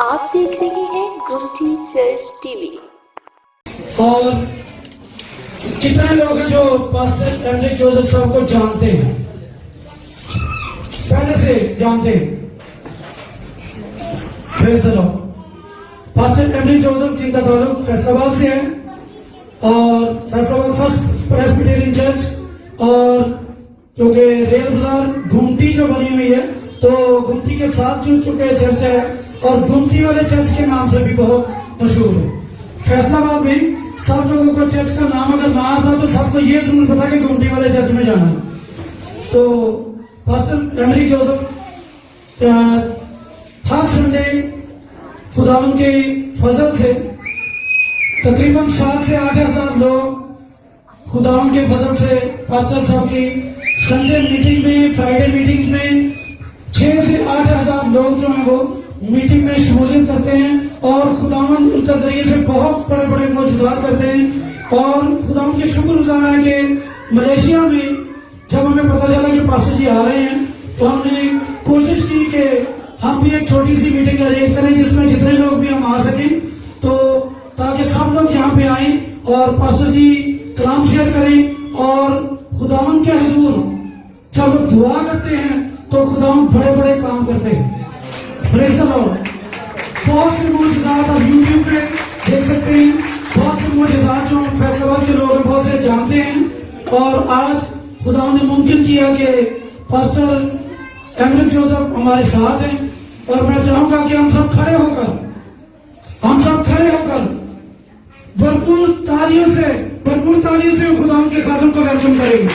آپ دیکھ رہے ہیں گمٹی چرچ ٹی وی۔ اور کتنے لوگ ہیں جو پاسٹر ایمریک جوزف صاحب کو جانتے ہیں، پہلے سے جانتے ہیں؟ پریز دی لارڈ۔ پاسٹر ایمریک جوزف جن کا تعلق فیصل آباد سے ہے، اور فیصل آباد فرسٹ پریسبیٹیرین چرچ، اور جو کہ ریل بازار گمٹی جو بنی ہوئی ہے، تو گمٹی کے ساتھ جو چکے چرچ ہے، اور گمٹی والے چرچ کے نام سے بھی بہت مشہور ہے۔ فیصل آباد میں سب لوگوں کو چرچ کا نام اگر نہ آتا تو سب کو یہ ضرور پتا کہ گمٹی والے چرچ میں جانا ہے۔ تو پاسٹر ایمریک جوزف ہر سنڈے خداوند کے فضل سے تقریباً 7 سے 8,000 لوگ خداوند کے فضل سے پاسٹر صاحب کی سنڈے میٹنگ میں، فرائیڈے میٹنگ میں 6 سے 8,000 لوگ جو ہیں وہ میٹنگ میں شمولیت کرتے ہیں، اور خداوند ان کے ذریعے سے بہت بڑے بڑے معجزات کرتے ہیں۔ اور خداوند کے شکر گزار ہیں کہ ملیشیا میں جب ہمیں پتہ چلا کہ پاسٹر جی آ رہے ہیں تو ہم نے کوشش کی کہ ہم بھی ایک چھوٹی سی میٹنگ ارینج کریں جس میں جتنے لوگ بھی ہم آ سکیں، تو تاکہ سب لوگ یہاں پہ آئیں اور پاسٹر جی کلام شیئر کریں۔ اور خداوند کے حضور جب وہ دعا کرتے ہیں تو خداوند بڑے بڑے کام کرتے ہیں۔ پریز دی لارڈ۔ بہت سے معجزات آپ یوٹیوب پہ دیکھ سکتے ہیں، بہت سے معجزات جو فیصل آباد کے لوگ بہت سے جانتے ہیں۔ اور آج خدا نے ممکن کیا کہ پاسٹر ایمریک جوزف ہمارے ساتھ ہیں، اور میں چاہوں گا کہ ہم سب کھڑے ہو کر بھرپور تالیوں سے خدا کے خادم کو ویلکم کریں گے۔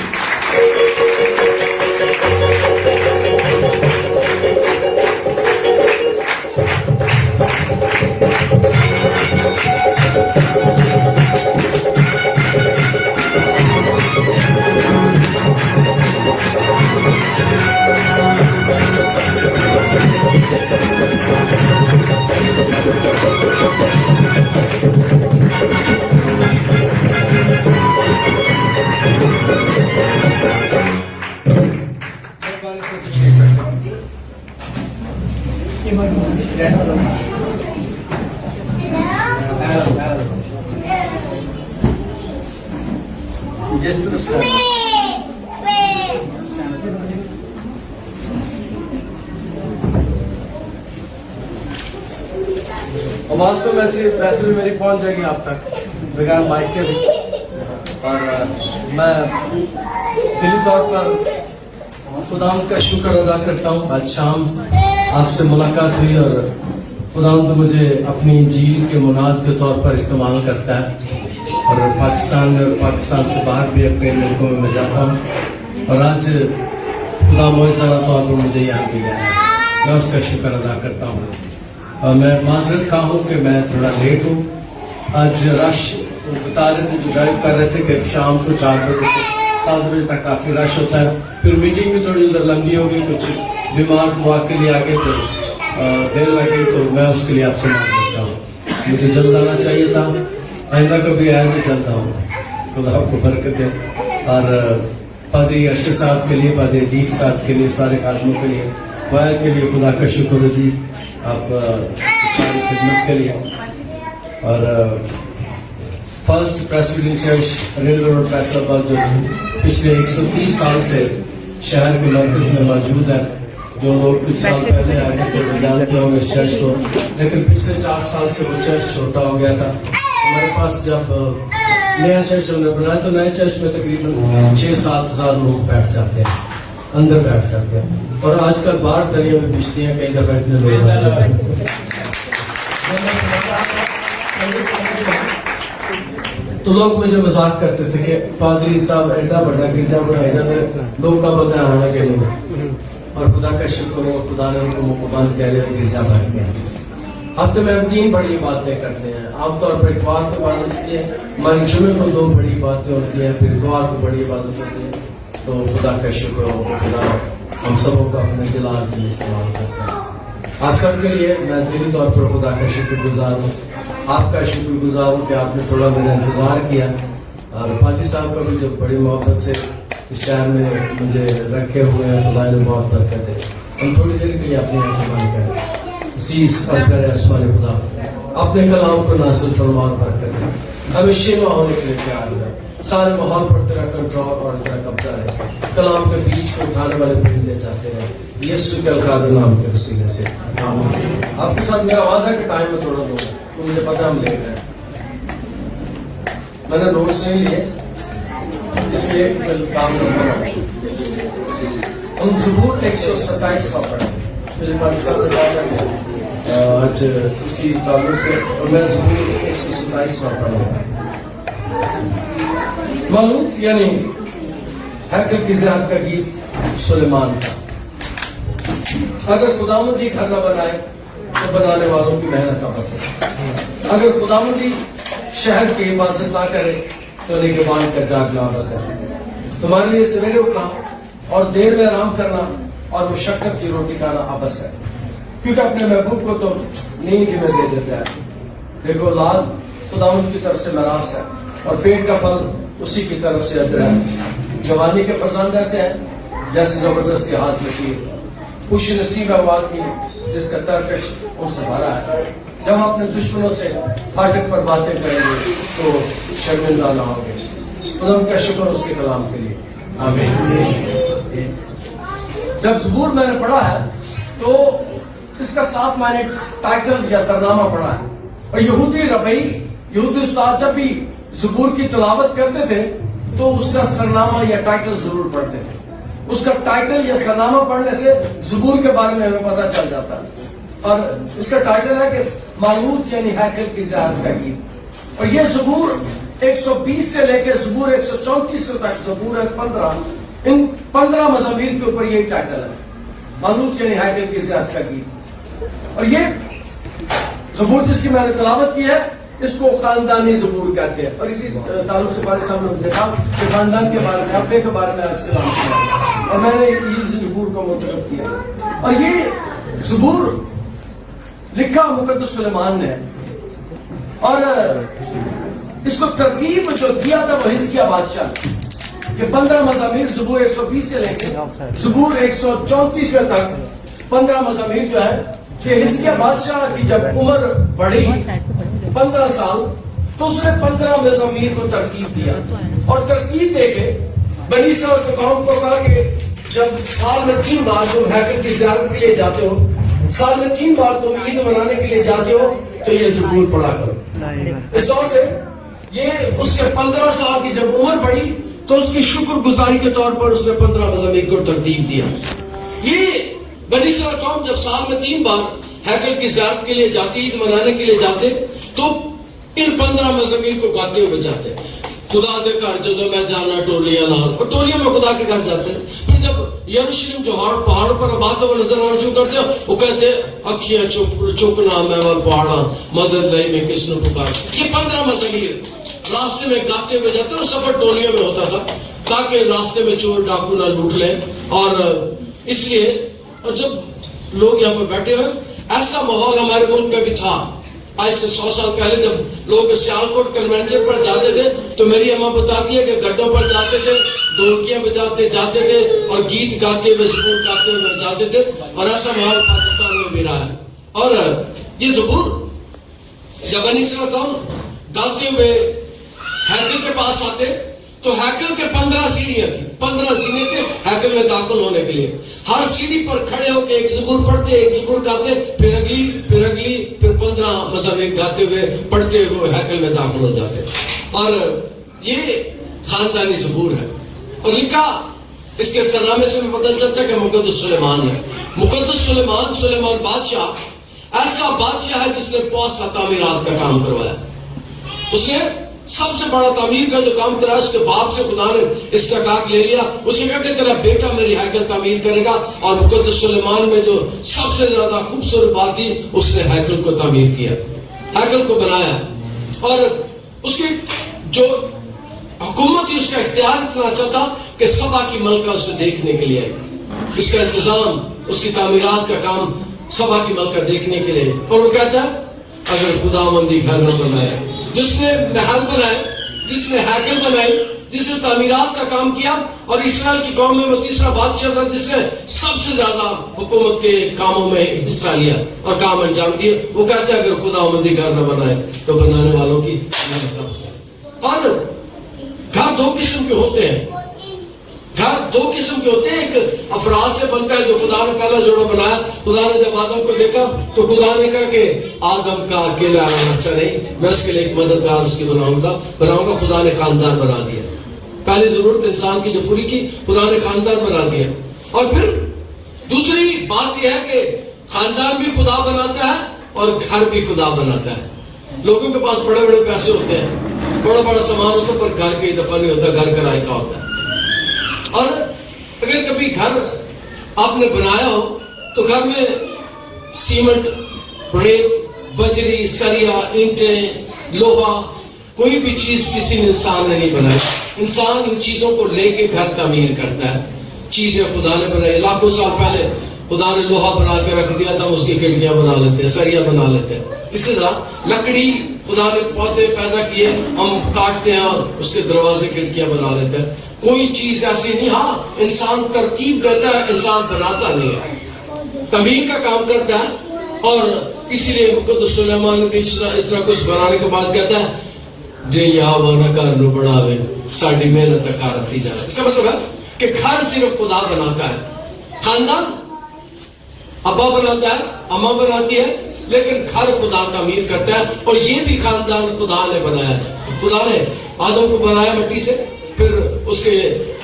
آواز تو ویسے بھی میری پہنچ جائے گی آپ تک بغیر مائک کے بھی، اور میں دلی طور پر خداوند کا شکر ادا کرتا ہوں۔ آج شام آپ سے ملاقات ہوئی اور خداوند مجھے اپنی انجیل کے مناد کے طور پر استعمال کرتا ہے، اور پاکستان میں اور پاکستان سے باہر بھی اپنے ملکوں میں جاتا ہوں، اور آج خدا معجزہ طور پر مجھے یہاں بھی ہے، میں اس کا شکر ادا کرتا ہوں۔ میں معذرت خواہ ہوں کہ میں تھوڑا لیٹ ہوں۔ آج رش بتا رہے تھے جو ڈرائیو کر رہے تھے کہ شام کو 4 بجے سے 7 بجے تک کافی رش ہوتا ہے، پھر میٹنگ بھی تھوڑی ادھر لمبی ہوگی، کچھ بیمار ہوا کے لیے آگے تو دیر لگی، تو میں اس کے لیے آپ سے معاف کرتا ہوں۔ مجھے جلد آنا چاہیے تھا، آئندہ کبھی آیا تو جلد آؤں۔ خدا آپ کو برکت دے۔ اور پادری ارشد صاحب کے لیے، پادری عدیل صاحب کے لیے، سارے خادموں کے لیے، وائر کے لیے خدا کا شکر ہے جی، آپ ساری خدمت کے لیے۔ اور first Presbyterian church Rail Road Faisalabad جو پچھلے 130 سال سے شہر کے مرکز میں موجود ہے، جو لوگ کچھ سال پہلے آئے تھے وہ جانتے ہوں گے اس چرچ کو، لیکن پچھلے 4 سال سے وہ چرچ چھوٹا ہو گیا تھا۔ ہمارے پاس جب نیا چرچ ہم نے بنایا تو نئے چرچ میں تقریباً 6-7 ہزار لوگ بیٹھ جاتے ہیں، اندر بیٹھ جاتے ہیں، اور آج کل باہر دریا میں بچتی ہیں، کہیں دفعہ اتنے لوگ تو لوگ مجھے مذاق کرتے تھے کہ پادری صاحب ایڈا بڑا گرجا بنایا جاتا ہے، لوگ کا بدلا ہونا کے لیے، اور خدا کا شکر ہو خدا نے ان کو مقبول کہہ لیا گرجا بن گیا۔ ہفتے میں ہم 3 بڑی باتیں کرتے ہیں، عام طور پر اتوار کو عبادت ہوتی ہے، ہماری جمعے کو 2 بڑی باتیں ہوتی ہیں، پھر اتوار کو بڑی عبادت ہوتی ہے۔ تو خدا کا شکر ہو خدا ہم سبوں کا اپنے جلال کے لیے استعمال کرتا ہے۔ آپ سب کے لیے میں دلی طور پر خدا کا شکر گزار ہوں، آپ کا شکر گزار ہوں کہ آپ نے تھوڑا میرا انتظار کیا، اور پادری صاحب کا بھی جو بڑی محبت سے اس شہر میں مجھے رکھے ہوئے ہیں، خدا نے بہت برکت دے۔ ہم تھوڑی دیر کے لیے اپنی آنکھیں بند کریں۔ عزیز اور پیارے آسمان خدا اپنے کلام کو نازل فرما اور برکت دے. ہمیں شیما ہونے کے لیے تیار ہے. سارے ماحول پر تیرا کنٹرول اور تیرا قبضہ رہے. کلام کے بیچ کو اٹھانے والے پرندے جاتے رہے. یسوع کے القادر نام کے وسیلے سے آمین. آپ کے ساتھ میرا وعدہ کہ ٹائم میں تھوڑا دوں تو مجھے پتہ ہم لے گئے. میں نے نوٹس نہیں لیے اس لیے کام کرتا ہوں. ہم زبور 127 کا پڑھیں. مجھے پاکستان میں جانا ہے آج اسی تعلق سے اور میں زبور 127 کا پڑھوں گا. معلوم یعنی ہیکل کی زیارت کا گیت سلیمان کا. اگر خداوندی گھر نہ بنائے تو بنانے والوں کی محنت واپس ہے. اگر خداوندی شہر کی حفاظت نہ کرے تو نگہبان کا جاگنا بس ہے. تمہارے لیے سویرے اٹھنا اور دیر میں آرام کرنا اور مشقت کی روٹی کھانا آپس ہے. کیونکہ اپنے محبوب کو تو نیند میں دے دیتا ہے. دیکھو اولاد خداوند کی طرف سے میراث ہے اور پیٹ کا پھل اسی کی طرف سے اجر ہے. جوانی کے فرزند ایسے ہیں جیسے زبردستی ہاتھ میں تیر. خوش نصیب ہے وہ آدمی جس کا ترکش ان سے بھرا ہے. جب اپنے دشمنوں سے فاٹک پر باتیں کریں گے تو شرمندہ نہ ہوں گے. خدا کا شکر اس کے کلام کے لیے. آمین. جب زبور میں نے پڑھا ہے تو اس کا 7 معنی ٹائٹل یا سرنامہ پڑھا ہے. اور یہودی استاد جب بھی زبور کی تلاوت کرتے تھے تو اس کا سرنامہ یا ٹائٹل ضرور پڑھتے تھے. اس کا ٹائٹل یا سرنامہ پڑھنے سے زبور کے بارے میں ہمیں پتہ چل جاتا ہے. اور اس کا ٹائٹل ہے کہ معلوم یعنی ہیکل کی زیارت کا گیت. اور یہ زبور 120 سے لے کے زبور 134 تک زبور 15 ان 15 مزامیر کے اوپر یہ ٹائٹل ہے معلوم یعنی ہیکل کی زیارت کا گیت. اور یہ زبور جس کی میں نے تلاوت کی ہے اس کو خاندانی زبور کہتے ہیں. اور اسی تعلق سے بارے صاحب نے دیکھا کہ خاندان کے بارے میں اپنے کے بارے میں آج کلام کیا اور میں نے یہ زبور کو منتخب کیا. اور یہ زبور لکھا مقدس سلیمان نے اور اس کو ترتیب جو دیا تھا وہ حزقیہ بادشاہ نے. یہ 15 مزامیر زبور 120 سے لے کے زبور 134 تک 15 مزامیر جو ہے کہ حزقیہ بادشاہ کی جب عمر بڑھی 15 سال تو اس نے 15 مزامیر کو ترتیب دیا. اور ترتیب دے کے بنی اسرائیل کے قوم کو کہا کہ جب سال میں 3 بار تم ہیکل کی زیارت کے لیے جاتے ہو, سال میں 3 بار تم عید منانے کے لیے جاتے ہو تو یہ زبور پڑھا کرو. اس طور سے یہ اس کے 15 سال کی جب عمر بڑھی تو اس کی شکر گزاری کے طور پر اس نے 15 مزامیر کو ترتیب دیا. یہ بنی اسرائیل قوم جب سال میں 3 بار ہیکل کی زیارت کے لیے جاتے, عید منانے کے لیے جاتے تو ان 15 مزامیر کو گاتے ہوئے جاتے. خدا دے گھر جدو میں جانا ٹولیاں نال, اور ٹولیاں میں خدا کے گھر جاتے ہیں. پھر جب یروشلم جو پہاڑوں پر آباد ہوئے نظر آنا شروع کرتے ہیں وہ کہتے اکھیاں چکنا میں وہ پہاڑا مدد لئی میں کس نے پکار. یہ 15 مزامیر راستے میں گاتے ہوئے جاتے اور سفر ٹولیوں میں ہوتا تھا تاکہ راستے میں چور ڈاکو نہ لوٹ لیں. اور اس لیے اور جب لوگ یہاں پہ بیٹھے ہوئے ایسا ماحول ہمارے ملک کا بھی تھا. آج سے 100 سال پہلے جب لوگ سیالکوٹ کنونشن پر جاتے تھے تو میری اماں بتاتی ہے کہ گڈوں پر جاتے تھے, ڈھولکیاں بجاتے جاتے تھے اور گیت گاتے ہوئے زبور گاتے ہوئے جاتے تھے. اور ایسا ماحول پاکستان میں بھی رہا ہے. اور یہ زبور جب بنی اسرائیل قوم گاتے ہوئے ہیکل کے پاس آتے تو ہیکل کے 15 سیڑھیاں تھیں, 15 سیڑھیاں تھے ہیکل میں داخل ہونے کے لیے. ہر سیڑھی پر کھڑے ہو کے ایک زبور پڑھتے, ایک زبور گاتے, پھر اگلی, پھر 15 مزامیر گاتے ہوئے پڑھتے ہوئے ہیکل میں داخل ہو جاتے. اور یہ خاندانی زبور ہے. اور لکھا اس کے سرنامے سے بھی پتہ چلتا ہے کہ مقدس سلیمان ہے. مقدس سلیمان بادشاہ ایسا بادشاہ ہے جس نے بہت سا تعمیرات کا کام کروایا. اس نے سب سے بڑا تعمیر کا جو کام کرا اس کے باپ سے خدا نے استحقاق لے لیا. اسے کہا کہ تیرا بیٹا میری ہیکل تعمیر کرے گا. اور مقدس سلیمان میں جو سب سے زیادہ خوبصورت بات تھی اس نے ہیکل کو تعمیر کیا, ہیکل کو بنایا. اور اس کی جو حکومت اس کا اختیار اتنا اچھا تھا کہ سبا کی ملکہ اسے دیکھنے کے لیے, اس کا انتظام, اس کی تعمیرات کا کام سبا کی ملکہ دیکھنے کے لیے. اور وہ کہتا ہے اگر خداوندی گھر نہ بنائے, جس نے محل بنائے, جس نے ہیکل بنائی, جس نے تعمیرات کا کام کیا, اور اسرائیل کی قوم میں وہ تیسرا بادشاہ تھا جس نے سب سے زیادہ حکومت کے کاموں میں حصہ لیا اور کام انجام دیے. وہ کہتا ہے اگر خداوندی گھر نہ بنائے تو بنانے والوں کی محنت نہ بسے. اور گھر دو قسم کے ہوتے ہیں, گھر دو قسم کے ہوتے ہیں. ایک افراد سے بنتا ہے جو خدا نے پہلا جوڑا بنایا. خدا نے جب آدم کو دیکھا تو خدا نے کہا کہ آدم کا اکیلا رہنا اچھا نہیں, میں اس کے لیے ایک مددگار اس کی بناؤں گا. خدا نے خاندان بنا دیا. پہلی ضرورت انسان کی جو پوری کی, خدا نے خاندان بنا دیا. اور پھر دوسری بات یہ ہے کہ خاندان بھی خدا بناتا ہے اور گھر بھی خدا بناتا ہے. لوگوں کے پاس بڑے بڑے پیسے ہوتے ہیں, بڑا بڑا سامان ہوتا ہے, پر گھر کئی دفعہ نہیں ہوتا, گھر کرائے کا ہوتا ہے. اور اگر کبھی گھر آپ نے بنایا ہو تو گھر میں سیمنٹ, ریت, بجری, سریا, اینٹیں, لوہا, کوئی بھی چیز کسی نے انسان نے نہیں بنائی. انسان ان چیزوں کو لے کے گھر تعمیر کرتا ہے. چیزیں خدا نے بنائی. لاکھوں سال پہلے خدا نے لوہا بنا کے رکھ دیا تھا, اس کی کھڑکیاں بنا لیتے ہیں, سریا بنا لیتے ہیں. اسی طرح لکڑی خدا نے پودے پیدا کیے, ہم کاٹتے ہیں اور اس کے دروازے کھڑکیاں بنا لیتے ہیں. کوئی چیز ایسی نہیں. ہاں انسان ترتیب کرتا ہے, انسان بناتا نہیں ہے, تعمیر کا کام کرتا ہے. اور اسی لیے مقدس سلیمان نے اتنا کچھ بنانے کے بعد کہتا ہے جے یہاں وانا گھر نو بناوے ساڈی محنت کارتی جائے. اس کا مطلب ہے کہ گھر صرف خدا بناتا ہے, خاندان ابا بناتا ہے, اماں بناتی ہے, لیکن گھر خدا تعمیر کرتا ہے. اور یہ بھی خاندان خدا نے بنایا ہے. خدا نے آدم کو بنایا مٹی سے, پھر اس کے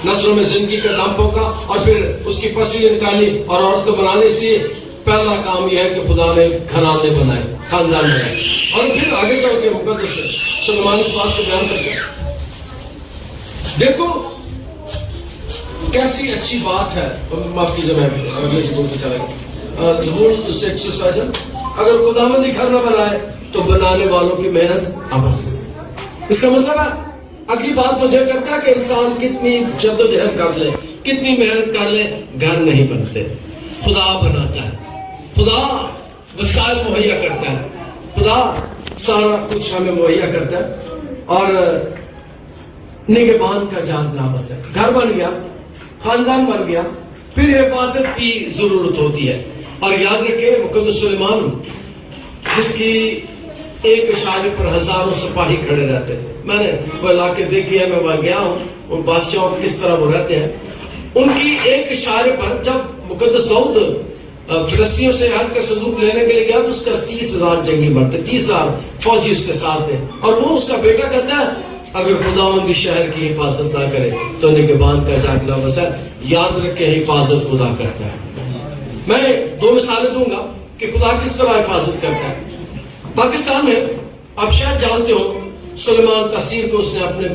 نسلوں میں زندگی کا دم پھونکا, اور پھر اس کی پسلی نکالی اور عورت کو بنانے سے پہلا کام یہ ہے کہ خدا نے گھرانے بنائے, خاندان بنائے. اور پھر آگے چل کے مقدس سلیمان اس بات کو بیان کرتے ہیں. دیکھو کیسی اچھی بات ہے. معاف کیجیے میں اگلے زبور پہ چلا گیا. زبور 167, اگر خداوندی گھر نہ بنائے تو بنانے والوں کی محنت ابس. اس کا مطلب ہے اگلی بات وجہ کرتا ہے کہ انسان کتنی جدوجہد کر لے, کتنی محنت کر لے, گھر نہیں بنتے. خدا بناتا ہے, خدا وسائل مہیا کرتا ہے, خدا سارا کچھ ہمیں مہیا کرتا ہے. اور نگہبان کا جاننا بس ہے. گھر بن گیا, خاندان بن گیا, پھر حفاظت کی ضرورت ہوتی ہے. اور یاد رکھیں مقدس سلیمان جس کی ایک اشارے پر ہزاروں سپاہی کھڑے رہتے تھے. میں نے وہ علاقے دیکھی ہے, میں وہاں گیا ہوں, ان بادشاہوں کس طرح وہ رہتے ہیں. ان کی ایک اشارے پر جب مقدس داؤد فلسطینیوں سے حج کا صندوق لینے کے لیے گیا تو اس کا 30,000 جنگی مرد تھے, 30,000 فوجی اس کے ساتھ تھے. اور وہ اس کا بیٹا کہتا ہے اگر خداوند شہر کی حفاظت نہ کرے تو نگہبان کا جاگنا بس ہے. یاد رکھیں حفاظت خدا کرتا ہے. میں 2 مثالیں دوں گا کہ خدا کس طرح حفاظت کرتا ہے. پاکستان میں آپ شاید جانتے ہو سلیمان تحصیل کو اس نے اپنے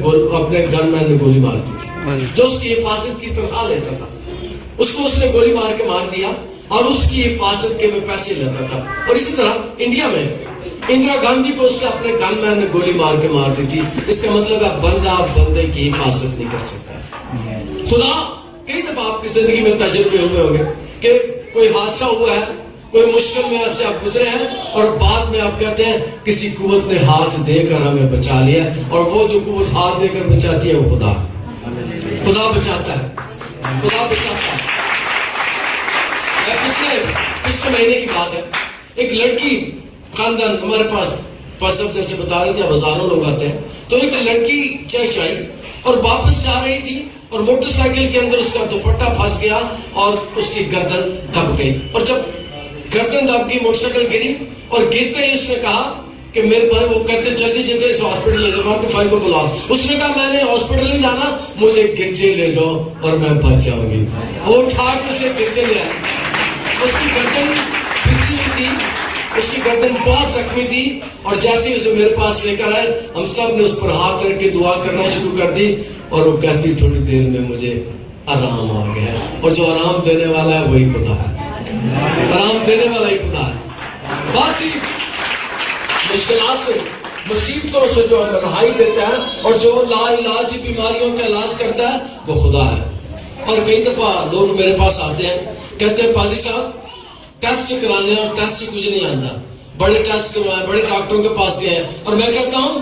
گن مین نے گولی مار دی تھی, جو اس کی حفاظت کی تنخواہ لیتا تھا. اس کو اس نے گولی مار کے مار دیا اور اس کی حفاظت کے میں پیسے لیتا تھا. اور اسی طرح انڈیا میں اندرا گاندھی کو اس کے اپنے گن مین نے گولی مار کے مار دی تھی. اس کا مطلب ہے بندہ بندے کی حفاظت نہیں کر سکتا. خدا کئی دفعہ آپ کی زندگی میں تجربے ہوئے ہوں گے کہ کوئی حادثہ ہوا ہے, کوئی مشکل میں سے آپ گزرے ہیں, اور بعد میں آپ کہتے ہیں کسی قوت نے ہاتھ دے کر ہمیں بچا لیا. اور وہ جو قوت ہاتھ دے کر بچاتی ہے وہ خدا بچاتا ہے, خدا بچاتا ہے. پچھلے مہینے کی بات ہے, ایک لڑکی خاندان ہمارے پاس جیسے بتا رہے تھے ہزاروں لوگ آتے ہیں, تو ایک لڑکی چرچ آئی اور واپس جا رہی تھی اور موٹر سائیکل کے اندر اس کا دوپٹہ پھنس گیا اور اس کی گردن دب گئی. اور جب گردن دب گئی موٹر سائیکل گری, اور گرتے ہی اس نے کہا کہ میرے بھائی, وہ کہتے جلدی جلدی اس ہاسپٹل لے جاؤ, فائل کو بلاؤ. اس نے کہا میں نے ہاسپٹل نہیں جانا, مجھے گرجے لے جاؤ اور میں بچ جاؤں گی. وہ اٹھا کے اسے گرجے لے آئے. اس کی گردن پھسی ہوئی تھی, اس کی گردن بہت زخمی تھی, اور جیسے اسے میرے پاس لے کر آئے ہم سب نے اس پر ہاتھ رکھ کے دعا کرنا شروع کر دی. اور وہ کہتی تھوڑی دیر میں مجھے آرام آ گیا. اور جو آرام دینے والا ہے وہی خدا ہے, آرام دینے والا ہی خدا ہے. بس ہی مشکلات سے, مصیبتوں سے جو رہائی دیتا ہے اور جو لا علاج بیماریوں کا علاج کرتا ہے وہ خدا ہے. اور کئی دفعہ لوگ میرے پاس آتے ہیں, کہتے ہیں پادری صاحب ٹیسٹ کرانے, اور ٹیسٹ سے کچھ نہیں آتا, بڑے ٹیسٹ کروائے, بڑے ڈاکٹروں کے پاس گئے ہیں. اور میں کہتا ہوں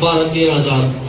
12-13,000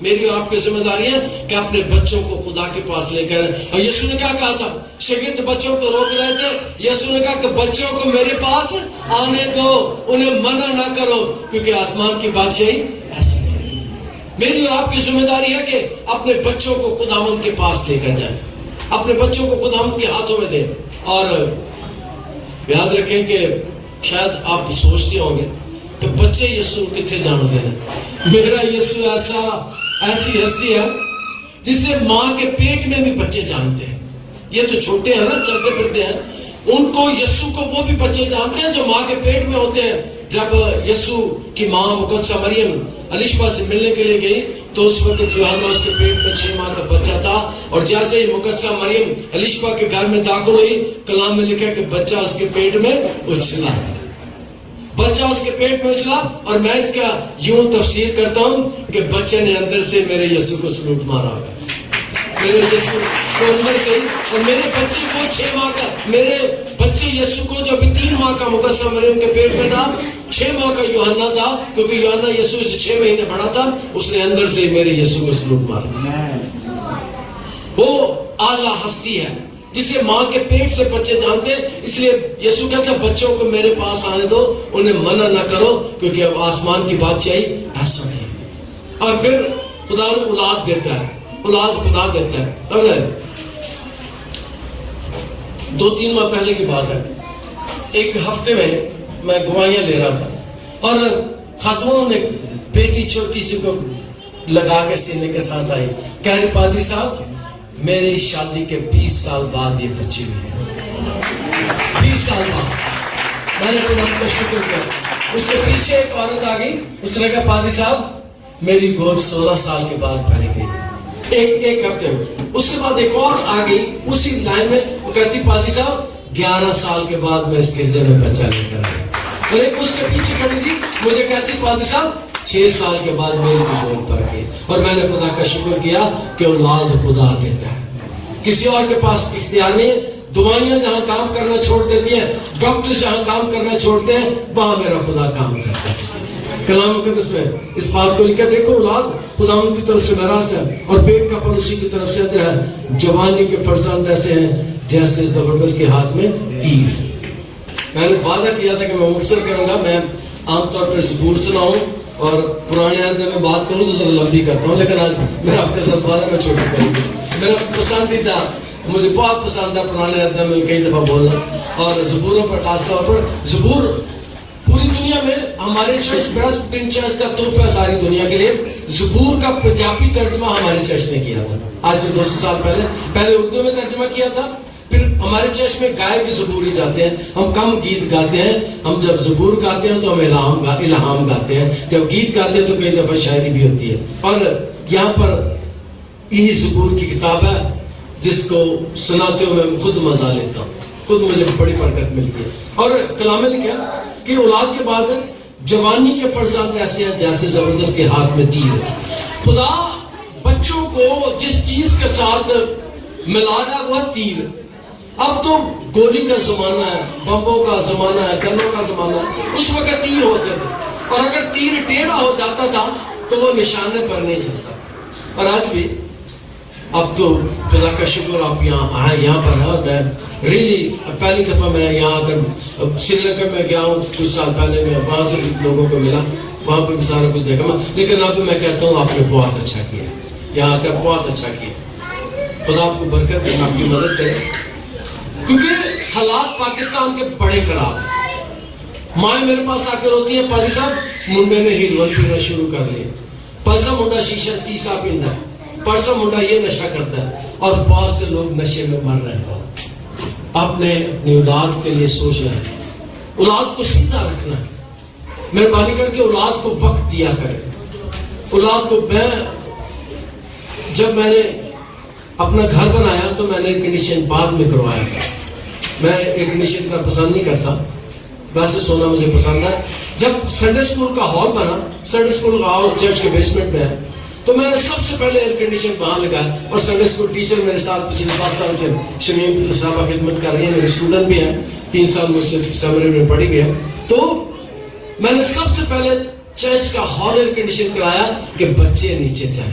میری اور آپ کی ذمہ داری ہے کہ اپنے بچوں کو خدا کے پاس لے کر. اور یسوع نے کیا کہا تھا؟ شاگرد بچوں کو روک رہے تھے. یسوع نے کہا کہ بچوں کو میرے پاس آنے دو, انہیں منع نہ کرو, کیونکہ آسمان کی بادشاہی ایسی ہے. میری اور آپ کی ذمہ داری ہے کہ اپنے بچوں کو خداوند کے پاس لے کر جائیں, اپنے بچوں کو خداوند کے ہاتھوں میں دیں. اور یاد رکھیں کہ شاید آپ سوچتے ہوں گے کہ بچے یسوع کتنے جانتے ہیں. میرا یسوع ایسی ہستی ہے جسے ماں کے پیٹ میں بھی بچے جانتے ہیں. یہ تو چھوٹے ہیں نا, چلتے پھرتے ہیں, ان کو یسوع کو وہ بھی بچے جانتے ہیں جو ماں کے پیٹ میں ہوتے ہیں. جب یسوع کی ماں مقدسہ مریم الیشبا سے ملنے کے لیے گئی تو اس وقت یوحنا اس کے پیٹ میں 6 ماہ کا بچہ تھا. اور جیسے ہی مقدسہ مریم الیشبا کے گھر میں داخل ہوئی, کلام میں لکھا کہ بچہ اس کے پیٹ میں اچھلا, بچہ اس کے پیٹ میں اچھلا. اور میں اس کا یوں تفسیر کرتا ہوں کہ بچے نے اندر سے میرے یسوع کو سلوٹ مارا ہوگا, میرے یسوع کو اندر سے. اور میرے بچے کو 6 ماہ کا, میرے بچے یسوع کو جو ابھی 3 ماہ کا مقدسہ مریم کے پیٹ میں تھا, 6 ماہ کا یوحنا تھا, کیونکہ یوحنا یسوع سے 6 مہینے بڑا تھا, اس نے اندر سے میرے یسوع کو سلوٹ مارا. وہ اعلیٰ ہستی ہے جسے ماں کے پیٹ سے بچے جانتے ہیں. اس لیے یسوع کہتا ہے بچوں کو میرے پاس آنے دو, انہیں منع نہ کرو, کیونکہ اب آسمان کی بادشاہی ایسا نہیں. اور پھر خدا اولاد دیتا ہے, اولاد خدا دیتا ہے. اب 2-3 ماہ پہلے کی بات ہے, ایک ہفتے میں گواہیاں لے رہا تھا اور خاتون نے بیٹی چھوٹی سی کو لگا کے سینے کے ساتھ آئی, کہہ رہی پادری صاحب میری شادی کے 20 سال بعد یہ بچی ہوئی ہے. 20 سال بعد. میں نے خدا کا شکر کیا. اس کے پیچھے ایک عورت آ گئی, اس نے کہا پادری صاحب میری گود 16 سال کے بعد پھیل گئی, ایک ہفتے میں. اس کے بعد ایک اور آ گئی اسی لائن میں, وہ کہتی پادری صاحب 11 سال کے بعد میں اس گرجے میں بچہ لے کر آئی. اور ایک اس کے پیچھے کھڑی تھی, مجھے کہتی پادری صاحب 6 سال کے بعد میری بھی گود بھر گئی. اور میں نے خدا کا شکر کیا کہ اولاد خدا دیتا ہے, کسی اور کے پاس اختیار نہیں ہے. دوائیاں جہاں کام کرنا چھوڑ دیتی ہیں, ڈاکٹر جہاں کام کرنا چھوڑتے ہیں, وہاں میرا خدا کام کرتا ہے. کلام مقدس میں اس بات کو لکھا, دیکھو اولاد خداوند کی طرف سے میراث ہے اور پیٹ کا پھل اسی کی طرف سے ہے. جوانی کے فرزند ایسے ہیں جیسے زبردست کے ہاتھ میں تیر. میں نے وعدہ کیا تھا کہ میں مختصر کروں گا. میں عام طور پر زبور سناؤں اور پرانے عہد میں بات کروں تو ذرا لمبی کرتا ہوں, لیکن آج میرا آپ کے ساتھ وعدہ میں چھوٹی کروں گا. میرا پسندیدہ, مجھے بہت پسند ہے پرانے عہد میں کئی دفعہ بولنا, اور زبوروں پر خاص طور پر. زبور پوری دنیا میں ہمارے چرچ پریسبٹرین چرچ کا تحفہ ہے ساری دنیا کے لیے. زبور کا پنجابی ترجمہ ہمارے چرچ نے کیا تھا آج سے 200 سال پہلے اردو میں ترجمہ کیا تھا. پھر ہمارے چرچ میں گائے بھی زبوری جاتے ہیں. ہم کم گیت گاتے ہیں, ہم جب زبور گاتے ہیں تو ہم الہام گاتے ہیں, جب گیت گاتے ہیں تو کئی دفعہ شاعری بھی ہوتی ہے. اور یہاں پر یہی زبور کی کتاب ہے جس کو سناتے ہوئے میں خود مزہ لیتا ہوں, خود مجھے بڑی برکت ملتی ہے. اور کلام میں لکھا کہ اولاد کے بعد جوانی کے فرزند ایسے ہیں جیسے زبردست کے ہاتھ میں تیر. خدا بچوں کو جس چیز کے ساتھ ملا رہا وہ تیر. اب تو گولی کا زمانہ ہے, بمبوں کا زمانہ ہے, گنوں کا زمانہ ہے. اس وقت تیر ہوتے تھے, اور اگر تیر ٹیڑھا ہو جاتا تھا تو وہ نشانے پر نہیں چلتا. اور آج بھی اب تو خدا کا شکر آپ یہاں پر ہے. اور میں ریلی پہلی دفعہ میں یہاں آ کر سری لنکا میں گیا ہوں کچھ سال پہلے. میں وہاں سے لوگوں کو ملا, وہاں پہ بھی سارا کچھ دیکھا میں, لیکن اب میں کہتا ہوں آپ نے بہت اچھا کیا, یہاں آ کر بہت اچھا کیا. خدا آپ کو برکت دے, آپ کی مدد کرے, کیونکہ حالات پاکستان کے بڑے خراب ہیں. مائیں میرے پاس آ کر ہوتی ہیں پادری صاحب منڈے میں ہیروئن پینا شروع کر لیے, پرسا منڈا شیشہ پیندا ہے, پرسا منڈا یہ نشہ کرتا ہے, اور بہت سے لوگ نشے میں مر رہے ہیں. آپ نے اپنی اولاد کے لیے سوچ رہے ہیں, اولاد کو سیدھا رکھنا ہے. مہربانی کر کے اولاد کو وقت دیا کرے. اولاد کو جب میں نے اپنا گھر بنایا تو میں نے ایئر کنڈیشن بعد میں کروایا تھا. میں ایئر کنڈیشن کا پسند نہیں کرتا, ویسے سونا مجھے پسند ہے. جب سنڈے اسکول کا ہال بنا, سنڈے اسکول کا ہال چرچ کے بیسمنٹ میں ہے, تو میں نے سب سے پہلے ایئر کنڈیشن وہاں لگایا. اور سنڈے اسکول ٹیچر میرے ساتھ پچھلے 5 سال سے شمیم صاحبہ خدمت کر رہی ہیں, میرے اسٹوڈنٹ بھی ہیں, 3 سال مجھ سے سیمنری میں پڑھی گئے. تو میں نے سب سے پہلے چرچ کا ہال ایئر کنڈیشن کرایا کہ بچے نیچے جائیں.